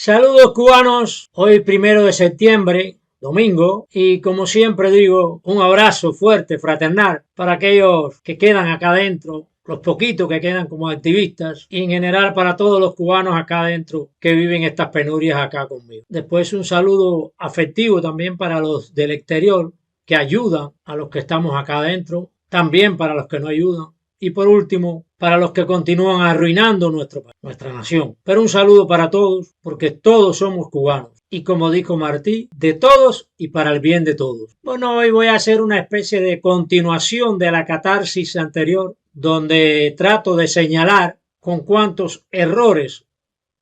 Saludos cubanos, hoy 1 de septiembre, domingo, y como siempre digo, un abrazo fuerte, fraternal, para aquellos que quedan acá adentro, los poquitos que quedan como activistas, y en general para todos los cubanos acá adentro que viven estas penurias acá conmigo. Después un saludo afectivo también para los del exterior que ayudan a los que estamos acá adentro, también para los que no ayudan. Y por último, para los que continúan arruinando nuestra nación. Pero un saludo para todos, porque todos somos cubanos. Y como dijo Martí, de todos y para el bien de todos. Bueno, hoy voy a hacer una especie de continuación de la catarsis anterior, donde trato de señalar con cuántos errores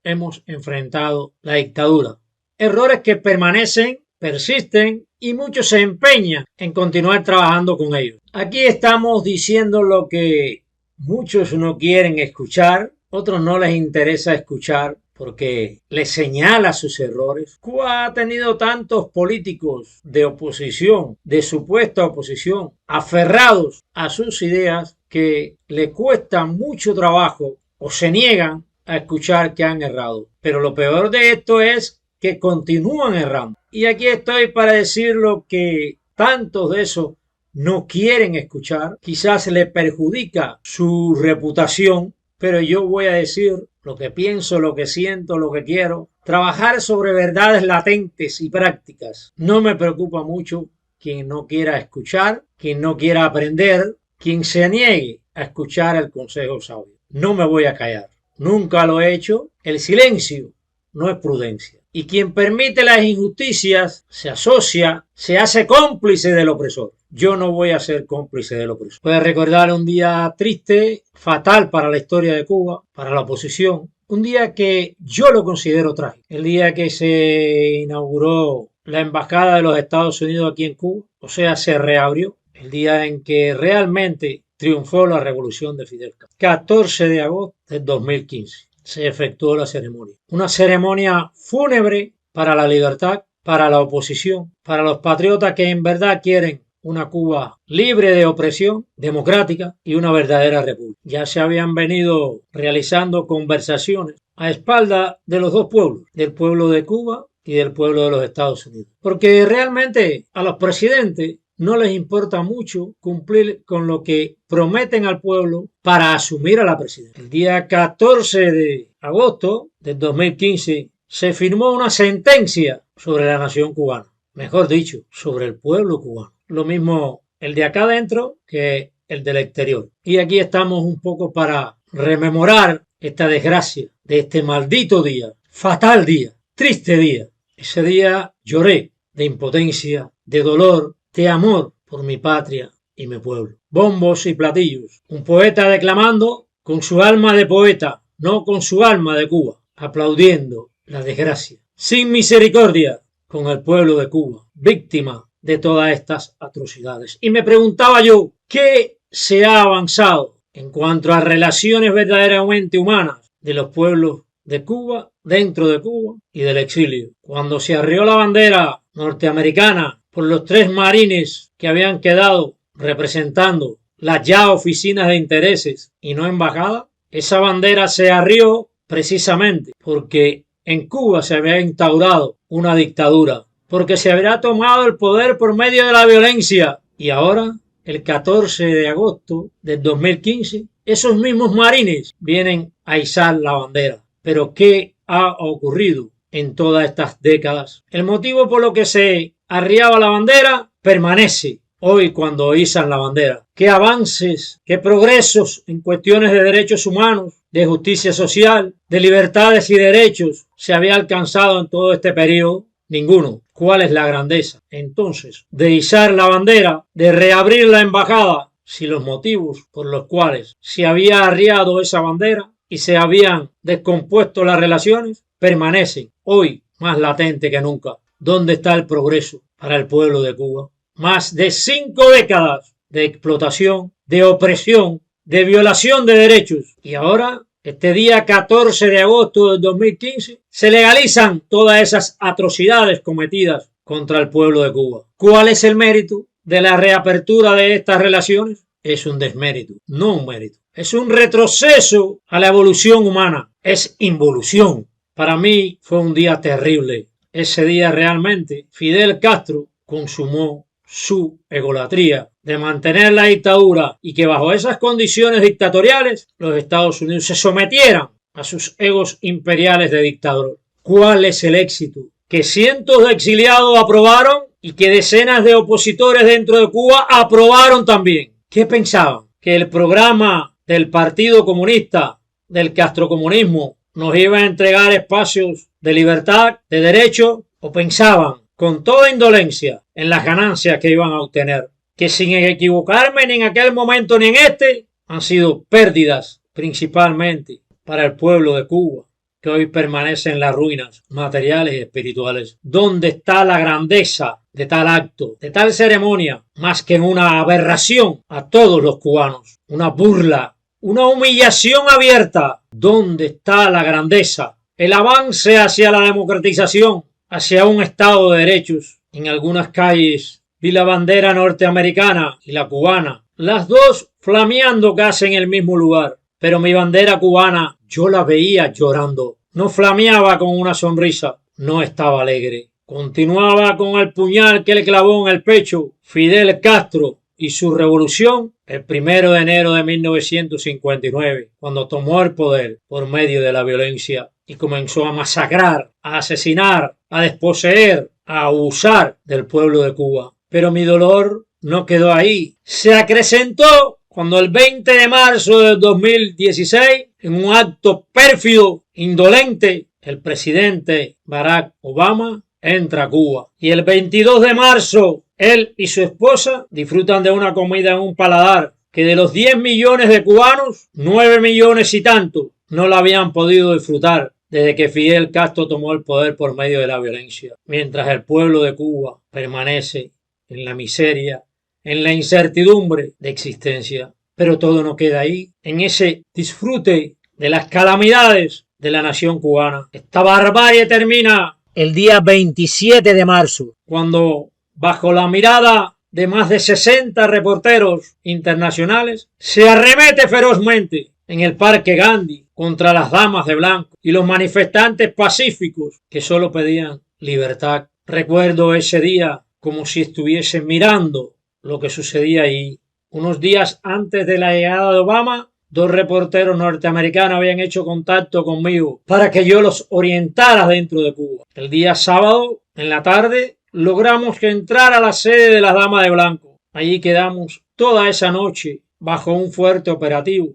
hemos enfrentado la dictadura. Errores que permanecen, persisten y muchos se empeñan en continuar trabajando con ellos. Aquí estamos diciendo lo que muchos no quieren escuchar, otros no les interesa escuchar porque les señala sus errores. Cuba ha tenido tantos políticos de oposición, de supuesta oposición, aferrados a sus ideas que le cuesta mucho trabajo o se niegan a escuchar que han errado. Pero lo peor de esto es que continúan errando. Y aquí estoy para decir lo que tantos de esos no quieren escuchar. Quizás le perjudica su reputación, pero yo voy a decir lo que pienso, lo que siento, lo que quiero. Trabajar sobre verdades latentes y prácticas. No me preocupa mucho quien no quiera escuchar, quien no quiera aprender, quien se niegue a escuchar el consejo sabio. No me voy a callar. Nunca lo he hecho. El silencio no es prudencia. Y quien permite las injusticias se asocia, se hace cómplice del opresor. Yo no voy a ser cómplice del opresor. Voy a recordar un día triste, fatal para la historia de Cuba, para la oposición. Un día que yo lo considero trágico. El día que se inauguró la embajada de los Estados Unidos aquí en Cuba. O sea, se reabrió. El día en que realmente triunfó la revolución de Fidel Castro. 14 de agosto del 2015. Se efectuó la ceremonia. Una ceremonia fúnebre para la libertad, para la oposición, para los patriotas que en verdad quieren una Cuba libre de opresión, democrática y una verdadera república. Ya se habían venido realizando conversaciones a espaldas de los dos pueblos, del pueblo de Cuba y del pueblo de los Estados Unidos. Porque realmente a los presidentes no les importa mucho cumplir con lo que prometen al pueblo para asumir a la presidencia. El día 14 de agosto del 2015 se firmó una sentencia sobre la nación cubana, mejor dicho, sobre el pueblo cubano. Lo mismo el de acá adentro que el del exterior. Y aquí estamos un poco para rememorar esta desgracia de este maldito día, fatal día, triste día. Ese día lloré de impotencia, de dolor, de amor por mi patria y mi pueblo. Bombos y platillos. Un poeta declamando con su alma de poeta, no con su alma de Cuba, aplaudiendo la desgracia. Sin misericordia con el pueblo de Cuba, víctima de todas estas atrocidades. Y me preguntaba yo, ¿qué se ha avanzado en cuanto a relaciones verdaderamente humanas de los pueblos de Cuba, dentro de Cuba y del exilio? Cuando se arrió la bandera norteamericana por los 3 marines que habían quedado representando las ya oficinas de intereses y no embajadas, esa bandera se arrió precisamente porque en Cuba se había instaurado una dictadura, porque se había tomado el poder por medio de la violencia. Y ahora, el 14 de agosto del 2015, esos mismos marines vienen a izar la bandera. Pero ¿qué ha ocurrido en todas estas décadas? El motivo por lo que se arriaba la bandera permanece hoy cuando izan la bandera. ¿Qué avances, qué progresos en cuestiones de derechos humanos, de justicia social, de libertades y derechos se había alcanzado en todo este periodo? Ninguno. ¿Cuál es la grandeza entonces de izar la bandera, de reabrir la embajada, si los motivos por los cuales se había arriado esa bandera y se habían descompuesto las relaciones permanecen hoy más latente que nunca? ¿Dónde está el progreso para el pueblo de Cuba? Más de 5 décadas de explotación, de opresión, de violación de derechos. Y ahora, este día 14 de agosto del 2015, se legalizan todas esas atrocidades cometidas contra el pueblo de Cuba. ¿Cuál es el mérito de la reapertura de estas relaciones? Es un desmérito, no un mérito. Es un retroceso a la evolución humana. Es involución. Para mí fue un día terrible. Ese día realmente Fidel Castro consumó su egolatría de mantener la dictadura y que bajo esas condiciones dictatoriales los Estados Unidos se sometieran a sus egos imperiales de dictador. ¿Cuál es el éxito? Que cientos de exiliados aprobaron y que decenas de opositores dentro de Cuba aprobaron también. ¿Qué pensaban? ¿Que el programa del Partido Comunista, del castrocomunismo, nos iba a entregar espacios de libertad, de derecho? ¿O pensaban con toda indolencia en las ganancias que iban a obtener? Que sin equivocarme ni en aquel momento ni en este, han sido pérdidas principalmente para el pueblo de Cuba, que hoy permanece en las ruinas materiales y espirituales. ¿Dónde está la grandeza de tal acto, de tal ceremonia, más que en una aberración a todos los cubanos? Una burla, una humillación abierta. ¿Dónde está la grandeza? El avance hacia la democratización, hacia un Estado de derechos. En algunas calles vi la bandera norteamericana y la cubana, las dos flameando casi en el mismo lugar. Pero mi bandera cubana yo la veía llorando. No flameaba con una sonrisa, no estaba alegre. Continuaba con el puñal que le clavó en el pecho Fidel Castro y su revolución el 1 de enero de 1959, cuando tomó el poder por medio de la violencia y comenzó a masacrar, a asesinar, a desposeer, a abusar del pueblo de Cuba. Pero mi dolor no quedó ahí. Se acrecentó cuando el 20 de marzo del 2016, en un acto pérfido, indolente, el presidente Barack Obama entra a Cuba. Y el 22 de marzo, él y su esposa disfrutan de una comida en un paladar que de los 10 millones de cubanos, 9 millones y tanto no la habían podido disfrutar desde que Fidel Castro tomó el poder por medio de la violencia. Mientras el pueblo de Cuba permanece en la miseria, en la incertidumbre de existencia. Pero todo no queda ahí, en ese disfrute de las calamidades de la nación cubana. Esta barbarie termina el día 27 de marzo, cuando bajo la mirada de más de 60 reporteros internacionales se arremete ferozmente en el Parque Gandhi contra las damas de blanco y los manifestantes pacíficos que solo pedían libertad. Recuerdo ese día como si estuviese mirando lo que sucedía ahí. Unos días antes de la llegada de Obama, 2 reporteros norteamericanos habían hecho contacto conmigo para que yo los orientara dentro de Cuba. El día sábado, en la tarde, logramos que entrara a la sede de las damas de blanco. Allí quedamos toda esa noche bajo un fuerte operativo,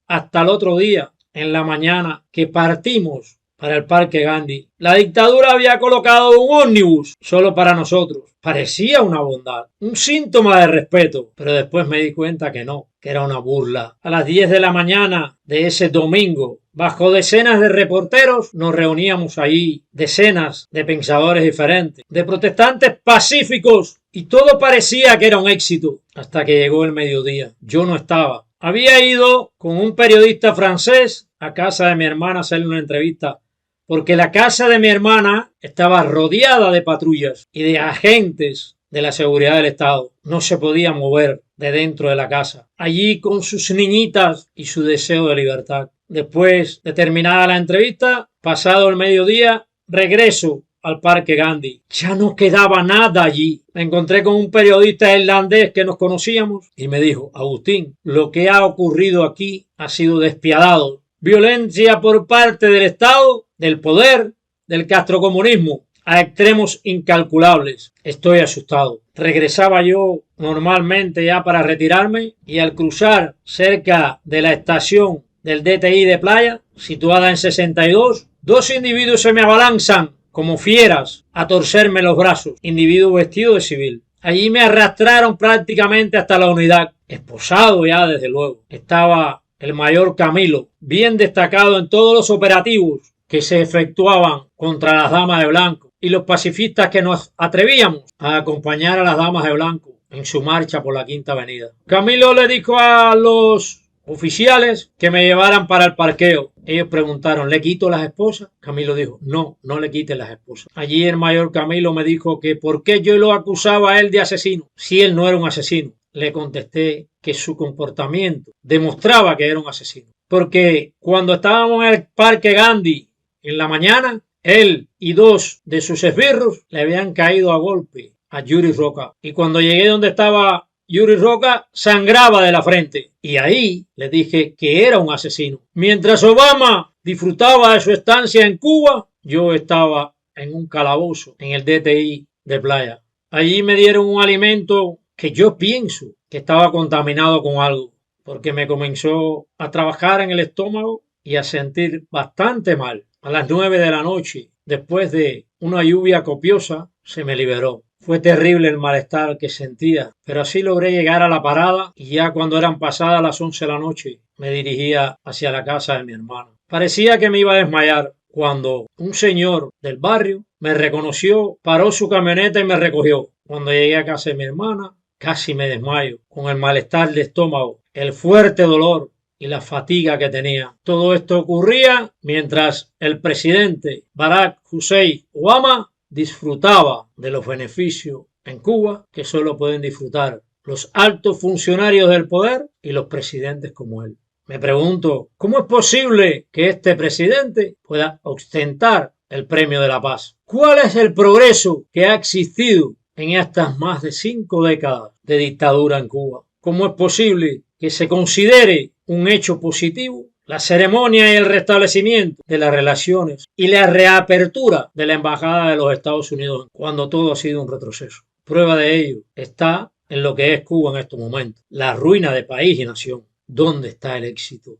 hasta el otro día, en la mañana, que partimos para el Parque Gandhi. La dictadura había colocado un ómnibus solo para nosotros. Parecía una bondad, un síntoma de respeto, pero después me di cuenta que no, que era una burla. A las 10 de la mañana de ese domingo, bajo decenas de reporteros, nos reuníamos allí, decenas de pensadores diferentes, de protestantes pacíficos, y todo parecía que era un éxito, hasta que llegó el mediodía. Yo no estaba. Había ido con un periodista francés a casa de mi hermana a hacerle una entrevista, porque la casa de mi hermana estaba rodeada de patrullas y de agentes de la seguridad del Estado. No se podía mover de dentro de la casa. Allí con sus niñitas y su deseo de libertad. Después de terminada la entrevista, pasado el mediodía, regreso al Parque Gandhi. Ya no quedaba nada allí. Me encontré con un periodista irlandés que nos conocíamos y me dijo: Agustín, lo que ha ocurrido aquí ha sido despiadado. Violencia por parte del Estado, del poder, del castrocomunismo, a extremos incalculables. Estoy asustado. Regresaba yo normalmente ya para retirarme y al cruzar cerca de la estación del DTI de Playa, situada en 62, 2 individuos se me abalanzan como fieras a torcerme los brazos, individuos vestidos de civil. Allí me arrastraron prácticamente hasta la unidad, esposado ya desde luego. Estaba el mayor Camilo, bien destacado en todos los operativos que se efectuaban contra las damas de blanco y los pacifistas que nos atrevíamos a acompañar a las damas de blanco en su marcha por la Quinta Avenida. Camilo le dijo a los oficiales que me llevaran para el parqueo. Ellos preguntaron: ¿le quito las esposas? Camilo dijo: no, no le quiten las esposas. Allí el mayor Camilo me dijo que por qué yo lo acusaba a él de asesino, si él no era un asesino. Le contesté que su comportamiento demostraba que era un asesino. Porque cuando estábamos en el Parque Gandhi en la mañana, él y dos de sus esbirros le habían caído a golpe a Yuri Roca. Y cuando llegué donde estaba Yuri Roca, sangraba de la frente. Y ahí le dije que era un asesino. Mientras Obama disfrutaba de su estancia en Cuba, yo estaba en un calabozo en el DTI de Playa. Allí me dieron un alimento que yo pienso que estaba contaminado con algo, porque me comenzó a trabajar en el estómago y a sentir bastante mal. A las 9 de la noche, después de una lluvia copiosa, se me liberó. Fue terrible el malestar que sentía, pero así logré llegar a la parada y ya cuando eran pasadas las 11 de la noche me dirigía hacia la casa de mi hermano. Parecía que me iba a desmayar cuando un señor del barrio me reconoció, paró su camioneta y me recogió. Cuando llegué a casa de mi hermana, casi me desmayo, con el malestar de estómago, el fuerte dolor y la fatiga que tenía. Todo esto ocurría mientras el presidente Barack Hussein Obama disfrutaba de los beneficios en Cuba que solo pueden disfrutar los altos funcionarios del poder y los presidentes como él. Me pregunto, ¿cómo es posible que este presidente pueda ostentar el premio de la paz? ¿Cuál es el progreso que ha existido en estas más de 5 décadas de dictadura en Cuba? ¿Cómo es posible que se considere un hecho positivo la ceremonia y el restablecimiento de las relaciones y la reapertura de la Embajada de los Estados Unidos cuando todo ha sido un retroceso? Prueba de ello está en lo que es Cuba en estos momentos, la ruina de país y nación. ¿Dónde está el éxito?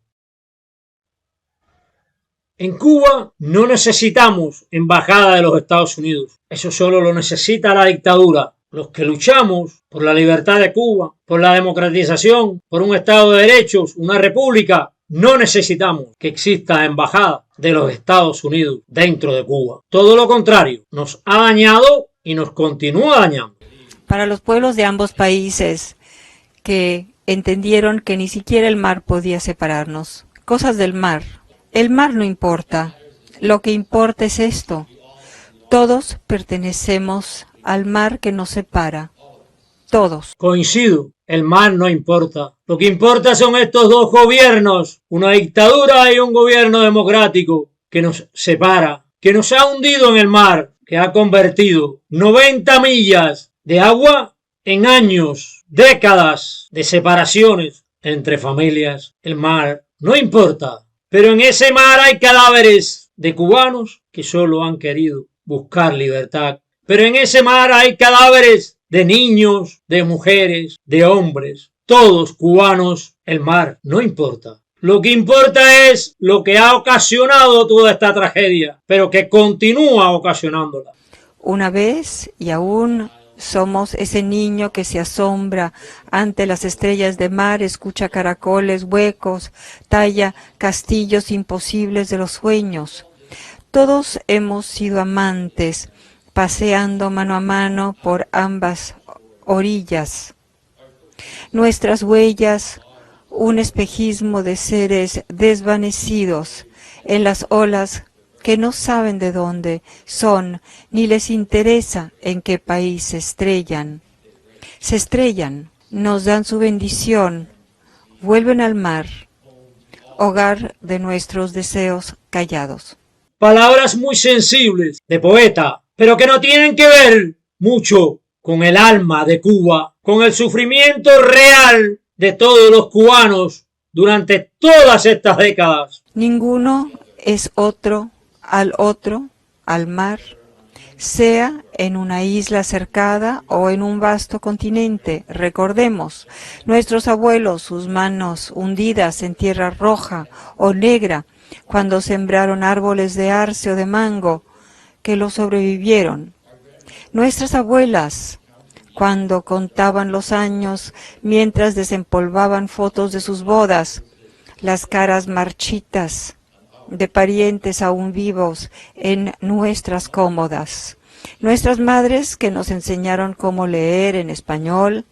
En Cuba no necesitamos embajada de los Estados Unidos. Eso solo lo necesita la dictadura. Los que luchamos por la libertad de Cuba, por la democratización, por un Estado de derechos, una república, no necesitamos que exista embajada de los Estados Unidos dentro de Cuba. Todo lo contrario, nos ha dañado y nos continúa dañando. Para los pueblos de ambos países que entendieron que ni siquiera el mar podía separarnos. Cosas del mar. El mar no importa. Lo que importa es esto. Todos pertenecemos al mar que nos separa. Todos. Coincido. El mar no importa. Lo que importa son estos dos gobiernos, una dictadura y un gobierno democrático que nos separa, que nos ha hundido en el mar, que ha convertido 90 millas de agua en años, décadas de separaciones entre familias. El mar no importa, pero en ese mar hay cadáveres de cubanos que solo han querido buscar libertad. Pero en ese mar hay cadáveres de niños, de mujeres, de hombres, todos cubanos. El mar no importa. Lo que importa es lo que ha ocasionado toda esta tragedia, pero que continúa ocasionándola. Una vez y aún somos ese niño que se asombra ante las estrellas de mar, escucha caracoles huecos, talla castillos imposibles de los sueños. Todos hemos sido amantes, paseando mano a mano por ambas orillas. Nuestras huellas, un espejismo de seres desvanecidos en las olas que no saben de dónde son, ni les interesa en qué país se estrellan. Se estrellan, nos dan su bendición, vuelven al mar, hogar de nuestros deseos callados. Palabras muy sensibles de poeta, pero que no tienen que ver mucho con el alma de Cuba, con el sufrimiento real de todos los cubanos durante todas estas décadas. Ninguno es otro, al mar, sea en una isla cercada o en un vasto continente. Recordemos, nuestros abuelos, sus manos hundidas en tierra roja o negra, cuando sembraron árboles de arce o de mango, que lo sobrevivieron. Nuestras abuelas, cuando contaban los años mientras desempolvaban fotos de sus bodas, las caras marchitas de parientes aún vivos en nuestras cómodas. Nuestras madres que nos enseñaron cómo leer en español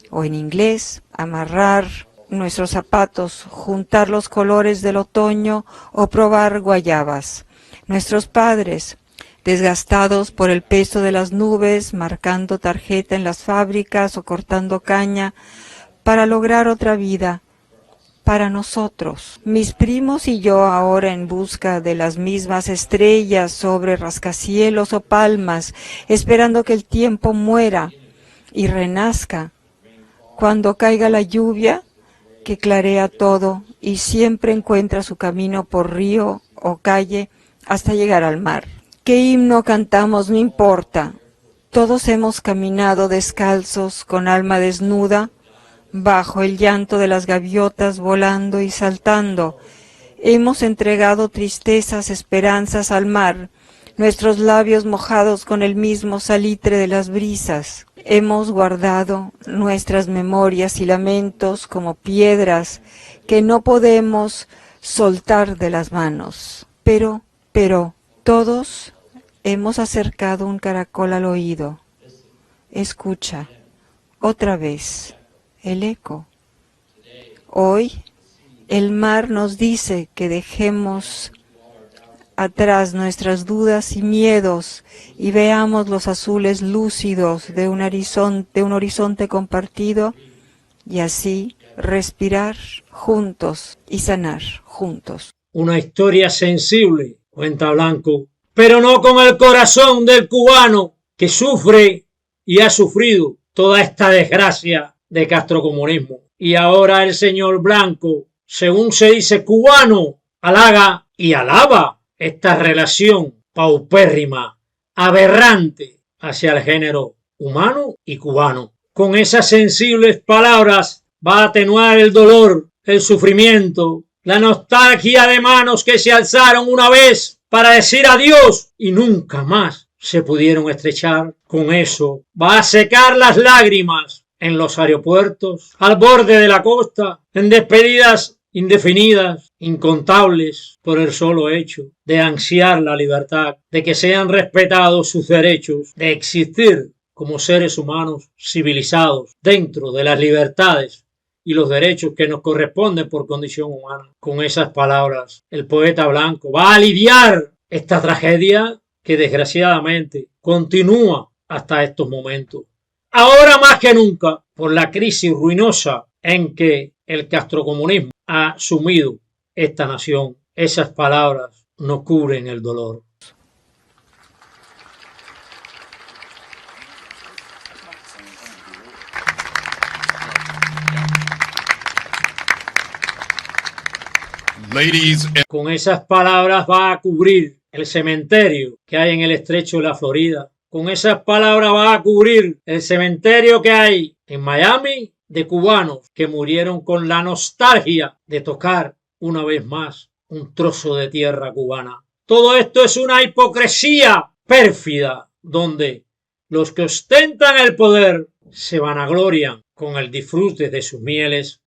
o en inglés, amarrar nuestros zapatos, juntar los colores del otoño o probar guayabas. Nuestros padres, desgastados por el peso de las nubes, marcando tarjeta en las fábricas o cortando caña para lograr otra vida, para nosotros. Mis primos y yo ahora en busca de las mismas estrellas sobre rascacielos o palmas, esperando que el tiempo muera y renazca. Cuando caiga la lluvia, que clarea todo y siempre encuentra su camino por río o calle hasta llegar al mar. ¿Qué himno cantamos? No importa. Todos hemos caminado descalzos, con alma desnuda, bajo el llanto de las gaviotas volando y saltando. Hemos entregado tristezas, esperanzas al mar, nuestros labios mojados con el mismo salitre de las brisas. Hemos guardado nuestras memorias y lamentos como piedras que no podemos soltar de las manos. Pero, todos hemos acercado un caracol al oído. Escucha, otra vez, el eco. Hoy, el mar nos dice que dejemos atrás nuestras dudas y miedos y veamos los azules lúcidos de un horizonte compartido y así respirar juntos y sanar juntos. Una historia sensible, cuenta Blanco, pero no con el corazón del cubano que sufre y ha sufrido toda esta desgracia de castrocomunismo. Y ahora el señor Blanco, según se dice cubano, halaga y alaba esta relación paupérrima, aberrante hacia el género humano y cubano. Con esas sensibles palabras va a atenuar el dolor, el sufrimiento, la nostalgia de manos que se alzaron una vez para decir adiós y nunca más se pudieron estrechar. Con eso va a secar las lágrimas en los aeropuertos, al borde de la costa, en despedidas indefinidas, incontables, por el solo hecho de ansiar la libertad, de que sean respetados sus derechos, de existir como seres humanos civilizados dentro de las libertades y los derechos que nos corresponden por condición humana. Con esas palabras, el poeta Blanco va a lidiar esta tragedia que desgraciadamente continúa hasta estos momentos. Ahora más que nunca, por la crisis ruinosa en que el castrocomunismo ha sumido esta nación, esas palabras no cubren el dolor. Con esas palabras va a cubrir el cementerio que hay en el estrecho de la Florida. Con esas palabras va a cubrir el cementerio que hay en Miami de cubanos que murieron con la nostalgia de tocar una vez más un trozo de tierra cubana. Todo esto es una hipocresía pérfida donde los que ostentan el poder se vanaglorian con el disfrute de sus mieles.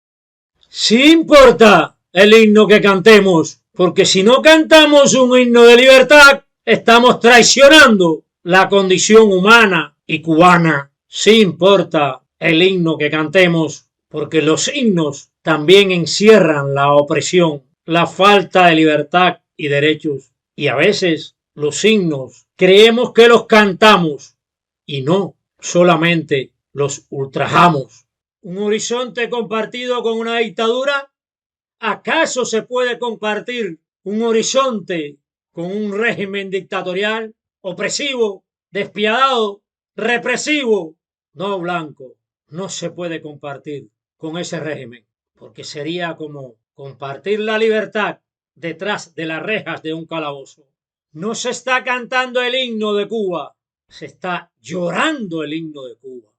Sí importa el himno que cantemos, porque si no cantamos un himno de libertad, estamos traicionando la condición humana y cubana. Sí importa el himno que cantemos, porque los himnos también encierran la opresión, la falta de libertad y derechos. Y a veces los himnos creemos que los cantamos y no, solamente los ultrajamos. ¿Un horizonte compartido con una dictadura? ¿Acaso se puede compartir un horizonte con un régimen dictatorial, opresivo, despiadado, represivo? No, Blanco, no se puede compartir con ese régimen, porque sería como compartir la libertad detrás de las rejas de un calabozo. No se está cantando el himno de Cuba, se está llorando el himno de Cuba.